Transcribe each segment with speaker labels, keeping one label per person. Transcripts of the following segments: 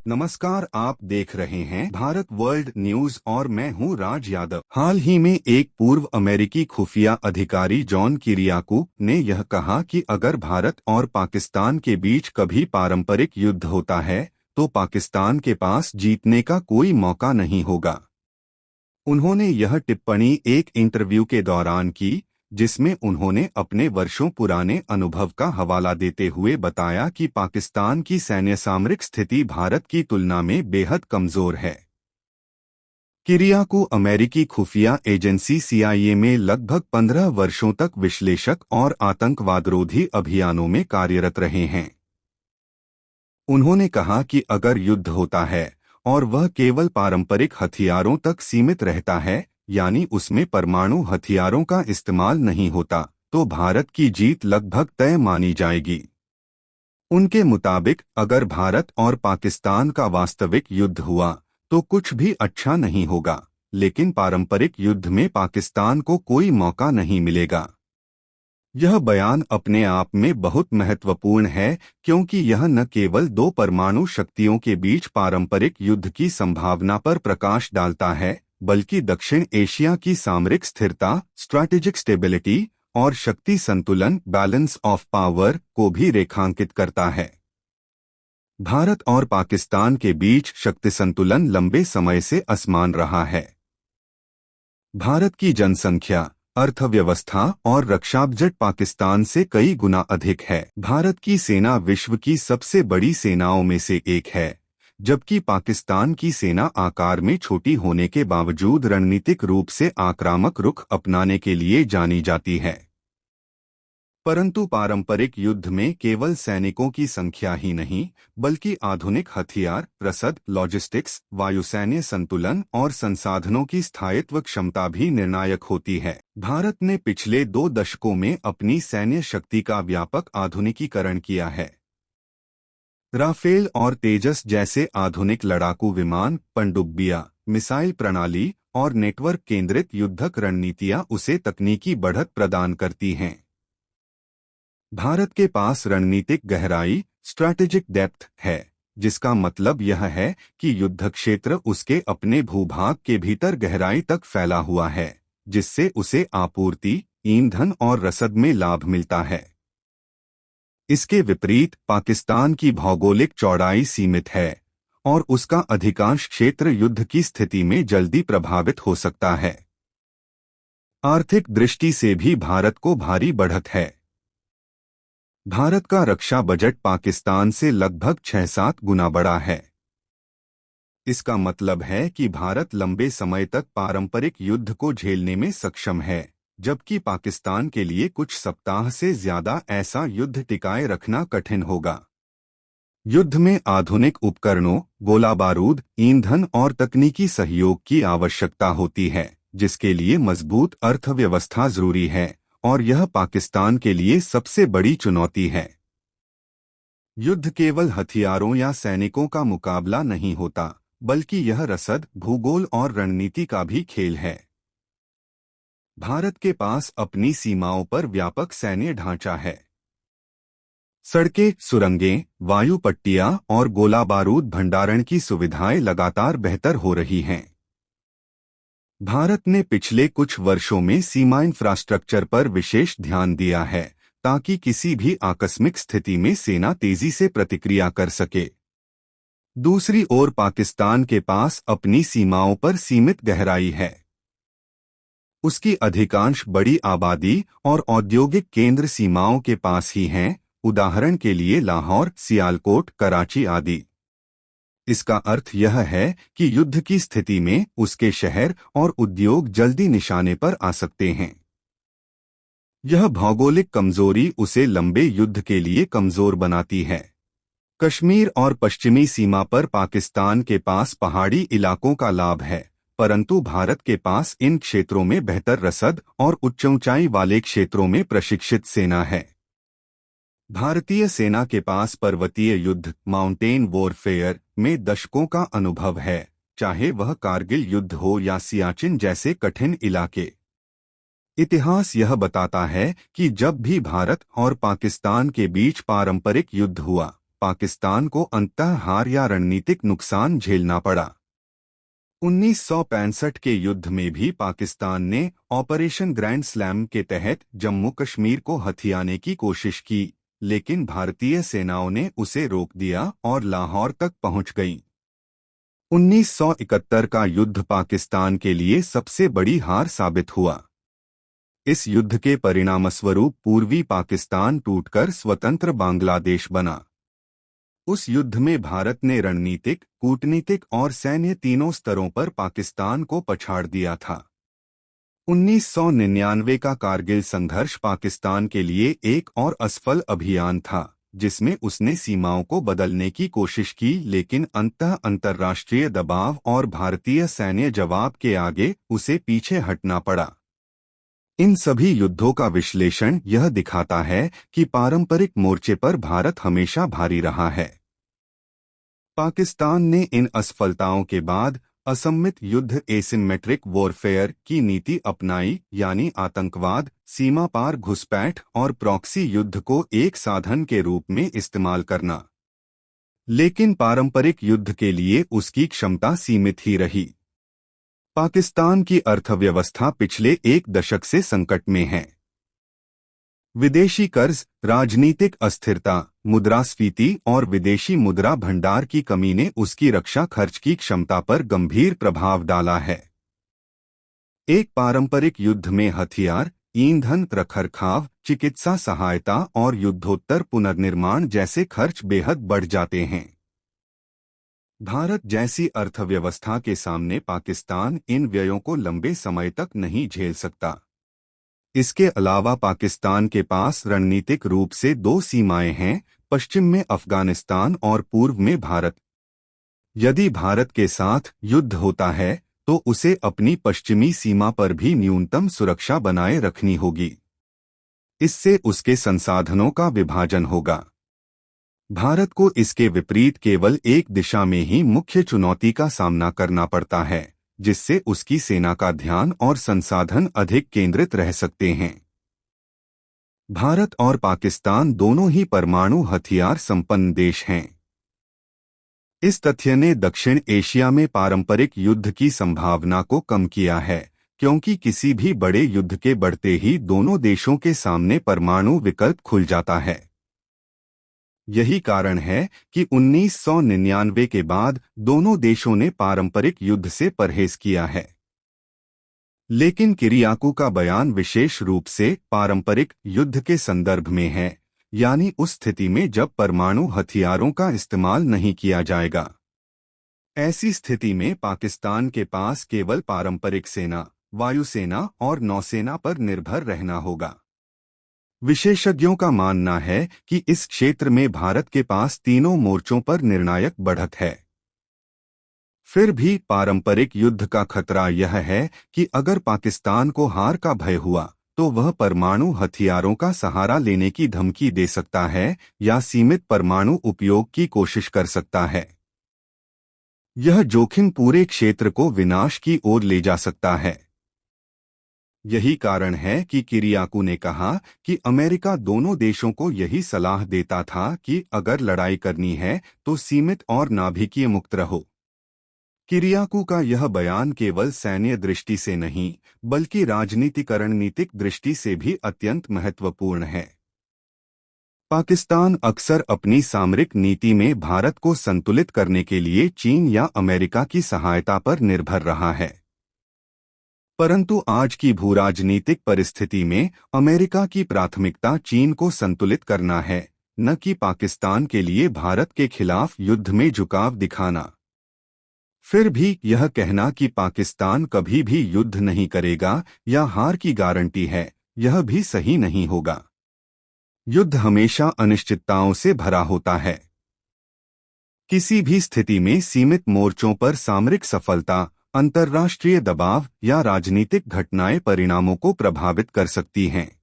Speaker 1: नमस्कार, आप देख रहे हैं भारत वर्ल्ड न्यूज और मैं हूं राज यादव। हाल ही में एक पूर्व अमेरिकी खुफिया अधिकारी जॉन किरियाकू ने यह कहा कि अगर भारत और पाकिस्तान के बीच कभी पारंपरिक युद्ध होता है तो पाकिस्तान के पास जीतने का कोई मौका नहीं होगा। उन्होंने यह टिप्पणी एक इंटरव्यू के दौरान की, जिसमें उन्होंने अपने वर्षों पुराने अनुभव का हवाला देते हुए बताया कि पाकिस्तान की सैन्य सामरिक स्थिति भारत की तुलना में बेहद कमजोर है। किरियाकू अमेरिकी खुफिया एजेंसी CIA में लगभग 15 वर्षों तक विश्लेषक और आतंकवादरोधी अभियानों में कार्यरत रहे हैं। उन्होंने कहा कि अगर युद्ध होता है और वह केवल पारंपरिक हथियारों तक सीमित रहता है, यानी उसमें परमाणु हथियारों का इस्तेमाल नहीं होता, तो भारत की जीत लगभग तय मानी जाएगी। उनके मुताबिक अगर भारत और पाकिस्तान का वास्तविक युद्ध हुआ तो कुछ भी अच्छा नहीं होगा, लेकिन पारंपरिक युद्ध में पाकिस्तान को कोई मौका नहीं मिलेगा। यह बयान अपने आप में बहुत महत्वपूर्ण है, क्योंकि यह न केवल दो परमाणु शक्तियों के बीच पारंपरिक युद्ध की संभावना पर प्रकाश डालता है, बल्कि दक्षिण एशिया की सामरिक स्थिरता, स्ट्रैटेजिक स्टेबिलिटी और शक्ति संतुलन, बैलेंस ऑफ पावर को भी रेखांकित करता है। भारत और पाकिस्तान के बीच शक्ति संतुलन लंबे समय से असमान रहा है। भारत की जनसंख्या, अर्थव्यवस्था और रक्षा बजट पाकिस्तान से कई गुना अधिक है। भारत की सेना विश्व की सबसे बड़ी सेनाओं में से एक है, जबकि पाकिस्तान की सेना आकार में छोटी होने के बावजूद रणनीतिक रूप से आक्रामक रुख अपनाने के लिए जानी जाती है। परंतु पारंपरिक युद्ध में केवल सैनिकों की संख्या ही नहीं, बल्कि आधुनिक हथियार, रसद, लॉजिस्टिक्स, वायुसैन्य संतुलन और संसाधनों की स्थायित्व क्षमता भी निर्णायक होती है। भारत ने पिछले 2 दशकों में अपनी सैन्य शक्ति का व्यापक आधुनिकीकरण किया है। राफेल और तेजस जैसे आधुनिक लड़ाकू विमान, पनडुब्बियां, मिसाइल प्रणाली और नेटवर्क केंद्रित युद्धक रणनीतियां उसे तकनीकी बढ़त प्रदान करती हैं। भारत के पास रणनीतिक गहराई, स्ट्रैटेजिक डेप्थ है, जिसका मतलब यह है कि युद्ध क्षेत्र उसके अपने भूभाग के भीतर गहराई तक फैला हुआ है, जिससे उसे आपूर्ति, ईंधन और रसद में लाभ मिलता है। इसके विपरीत पाकिस्तान की भौगोलिक चौड़ाई सीमित है और उसका अधिकांश क्षेत्र युद्ध की स्थिति में जल्दी प्रभावित हो सकता है। आर्थिक दृष्टि से भी भारत को भारी बढ़त है। भारत का रक्षा बजट पाकिस्तान से लगभग 6-7 गुना बड़ा है। इसका मतलब है कि भारत लंबे समय तक पारंपरिक युद्ध को झेलने में सक्षम है, जबकि पाकिस्तान के लिए कुछ सप्ताह से ज्यादा ऐसा युद्ध टिकाए रखना कठिन होगा। युद्ध में आधुनिक उपकरणों, गोला बारूद, ईंधन और तकनीकी सहयोग की आवश्यकता होती है, जिसके लिए मजबूत अर्थव्यवस्था जरूरी है, और यह पाकिस्तान के लिए सबसे बड़ी चुनौती है। युद्ध केवल हथियारों या सैनिकों का मुकाबला नहीं होता, बल्कि यह रसद, भूगोल और रणनीति का भी खेल है। भारत के पास अपनी सीमाओं पर व्यापक सैन्य ढांचा है। सड़कें, सुरंगें, वायु पट्टियां और गोला बारूद भंडारण की सुविधाएं लगातार बेहतर हो रही हैं। भारत ने पिछले कुछ वर्षों में सीमा इंफ्रास्ट्रक्चर पर विशेष ध्यान दिया है, ताकि किसी भी आकस्मिक स्थिति में सेना तेजी से प्रतिक्रिया कर सके। दूसरी ओर पाकिस्तान के पास अपनी सीमाओं पर सीमित गहराई है। उसकी अधिकांश बड़ी आबादी और औद्योगिक केंद्र सीमाओं के पास ही हैं, उदाहरण के लिए लाहौर, सियालकोट, कराची आदि। इसका अर्थ यह है कि युद्ध की स्थिति में उसके शहर और उद्योग जल्दी निशाने पर आ सकते हैं। यह भौगोलिक कमजोरी उसे लंबे युद्ध के लिए कमजोर बनाती है। कश्मीर और पश्चिमी सीमा पर पाकिस्तान के पास पहाड़ी इलाकों का लाभ है, परंतु भारत के पास इन क्षेत्रों में बेहतर रसद और उच्च ऊंचाई वाले क्षेत्रों में प्रशिक्षित सेना है। भारतीय सेना के पास पर्वतीय युद्ध, माउंटेन वॉरफेयर में दशकों का अनुभव है, चाहे वह कारगिल युद्ध हो या सियाचिन जैसे कठिन इलाके। इतिहास यह बताता है कि जब भी भारत और पाकिस्तान के बीच पारंपरिक युद्ध हुआ, पाकिस्तान को अंततः हार या रणनीतिक नुकसान झेलना पड़ा। 1965 के युद्ध में भी पाकिस्तान ने ऑपरेशन ग्रैंड स्लैम के तहत जम्मू कश्मीर को हथियाने की कोशिश की, लेकिन भारतीय सेनाओं ने उसे रोक दिया और लाहौर तक पहुंच गईं। 1971 का युद्ध पाकिस्तान के लिए सबसे बड़ी हार साबित हुआ। इस युद्ध के परिणामस्वरूप पूर्वी पाकिस्तान टूटकर स्वतंत्र बांग्लादेश बना। उस युद्ध में भारत ने रणनीतिक, कूटनीतिक और सैन्य तीनों स्तरों पर पाकिस्तान को पछाड़ दिया था। 1999 का कारगिल संघर्ष पाकिस्तान के लिए एक और असफल अभियान था, जिसमें उसने सीमाओं को बदलने की कोशिश की, लेकिन अंततः अंतर्राष्ट्रीय दबाव और भारतीय सैन्य जवाब के आगे उसे पीछे हटना पड़ा। इन सभी युद्धों का विश्लेषण यह दिखाता है कि पारंपरिक मोर्चे पर भारत हमेशा भारी रहा है। पाकिस्तान ने इन असफलताओं के बाद असम्मित युद्ध एसिमेट्रिक वॉरफेयर की नीति अपनाई, यानी आतंकवाद, सीमा पार घुसपैठ और प्रॉक्सी युद्ध को एक साधन के रूप में इस्तेमाल करना। लेकिन पारंपरिक युद्ध के लिए उसकी क्षमता सीमित ही रही। पाकिस्तान की अर्थव्यवस्था पिछले एक दशक से संकट में है। विदेशी कर्ज, राजनीतिक अस्थिरता, मुद्रास्फीति और विदेशी मुद्रा भंडार की कमी ने उसकी रक्षा खर्च की क्षमता पर गंभीर प्रभाव डाला है। एक पारंपरिक युद्ध में हथियार, ईंधन, रखरखाव, चिकित्सा सहायता और युद्धोत्तर पुनर्निर्माण जैसे खर्च बेहद बढ़ जाते हैं। भारत जैसी अर्थव्यवस्था के सामने पाकिस्तान इन व्ययों को लंबे समय तक नहीं झेल सकता। इसके अलावा पाकिस्तान के पास रणनीतिक रूप से दो सीमाएं हैं, पश्चिम में अफगानिस्तान और पूर्व में भारत। यदि भारत के साथ युद्ध होता है तो उसे अपनी पश्चिमी सीमा पर भी न्यूनतम सुरक्षा बनाए रखनी होगी। इससे उसके संसाधनों का विभाजन होगा। भारत को इसके विपरीत केवल एक दिशा में ही मुख्य चुनौती का सामना करना पड़ता है, जिससे उसकी सेना का ध्यान और संसाधन अधिक केंद्रित रह सकते हैं। भारत और पाकिस्तान दोनों ही परमाणु हथियार संपन्न देश हैं। इस तथ्य ने दक्षिण एशिया में पारंपरिक युद्ध की संभावना को कम किया है, क्योंकि किसी भी बड़े युद्ध के बढ़ते ही दोनों देशों के सामने परमाणु विकल्प खुल जाता है। यही कारण है कि 1999 के बाद दोनों देशों ने पारंपरिक युद्ध से परहेज किया है। लेकिन किरियाकू का बयान विशेष रूप से पारंपरिक युद्ध के संदर्भ में है, यानी उस स्थिति में जब परमाणु हथियारों का इस्तेमाल नहीं किया जाएगा। ऐसी स्थिति में पाकिस्तान के पास केवल पारंपरिक सेना, वायुसेना और नौसेना पर निर्भर रहना होगा। विशेषज्ञों का मानना है कि इस क्षेत्र में भारत के पास तीनों मोर्चों पर निर्णायक बढ़त है। फिर भी पारंपरिक युद्ध का खतरा यह है कि अगर पाकिस्तान को हार का भय हुआ तो वह परमाणु हथियारों का सहारा लेने की धमकी दे सकता है या सीमित परमाणु उपयोग की कोशिश कर सकता है। यह जोखिम पूरे क्षेत्र को विनाश की ओर ले जा सकता है। यही कारण है कि किरियाकू ने कहा कि अमेरिका दोनों देशों को यही सलाह देता था कि अगर लड़ाई करनी है तो सीमित और नाभिकीय मुक्त रहो। किरियाकू का यह बयान केवल सैन्य दृष्टि से नहीं बल्कि राजनीतिक रणनीतिक दृष्टि से भी अत्यंत महत्वपूर्ण है। पाकिस्तान अक्सर अपनी सामरिक नीति में भारत को संतुलित करने के लिए चीन या अमेरिका की सहायता पर निर्भर रहा है। परंतु आज की भूराजनीतिक परिस्थिति में अमेरिका की प्राथमिकता चीन को संतुलित करना है, न कि पाकिस्तान के लिए भारत के खिलाफ युद्ध में झुकाव दिखाना। फिर भी यह कहना कि पाकिस्तान कभी भी युद्ध नहीं करेगा या हार की गारंटी है, यह भी सही नहीं होगा। युद्ध हमेशा अनिश्चितताओं से भरा होता है। किसी भी स्थिति में सीमित मोर्चों पर सामरिक सफलता, अंतर्राष्ट्रीय दबाव या राजनीतिक घटनाएं परिणामों को प्रभावित कर सकती हैं।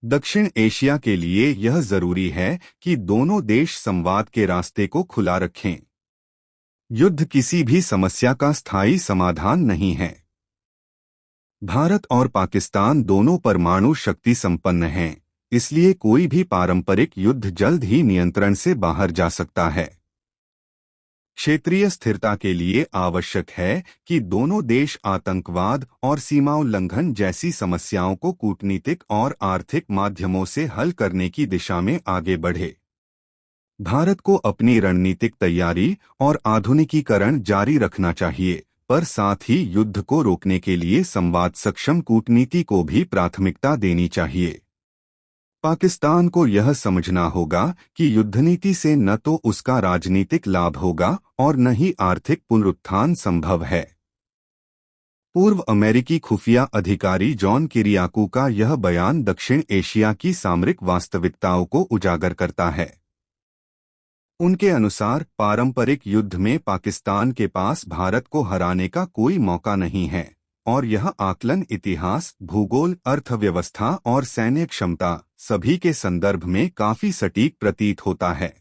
Speaker 1: दक्षिण एशिया के लिए यह जरूरी है कि दोनों देश संवाद के रास्ते को खुला रखें। युद्ध किसी भी समस्या का स्थायी समाधान नहीं है। भारत और पाकिस्तान दोनों परमाणु शक्ति संपन्न हैं, इसलिए कोई भी पारंपरिक युद्ध जल्द ही नियंत्रण से बाहर जा सकता है। क्षेत्रीय स्थिरता के लिए आवश्यक है कि दोनों देश आतंकवाद और सीमा उल्लंघन जैसी समस्याओं को कूटनीतिक और आर्थिक माध्यमों से हल करने की दिशा में आगे बढ़े। भारत को अपनी रणनीतिक तैयारी और आधुनिकीकरण जारी रखना चाहिए, पर साथ ही युद्ध को रोकने के लिए संवाद सक्षम कूटनीति को भी प्राथमिकता देनी चाहिए। पाकिस्तान को यह समझना होगा कि युद्धनीति से न तो उसका राजनीतिक लाभ होगा और न ही आर्थिक पुनरुत्थान संभव है। पूर्व अमेरिकी खुफिया अधिकारी जॉन किरियाकू का यह बयान दक्षिण एशिया की सामरिक वास्तविकताओं को उजागर करता है। उनके अनुसार पारंपरिक युद्ध में पाकिस्तान के पास भारत को हराने का कोई मौका नहीं है और यह आकलन इतिहास, भूगोल, अर्थव्यवस्था और सैन्य क्षमता सभी के संदर्भ में काफी सटीक प्रतीत होता है।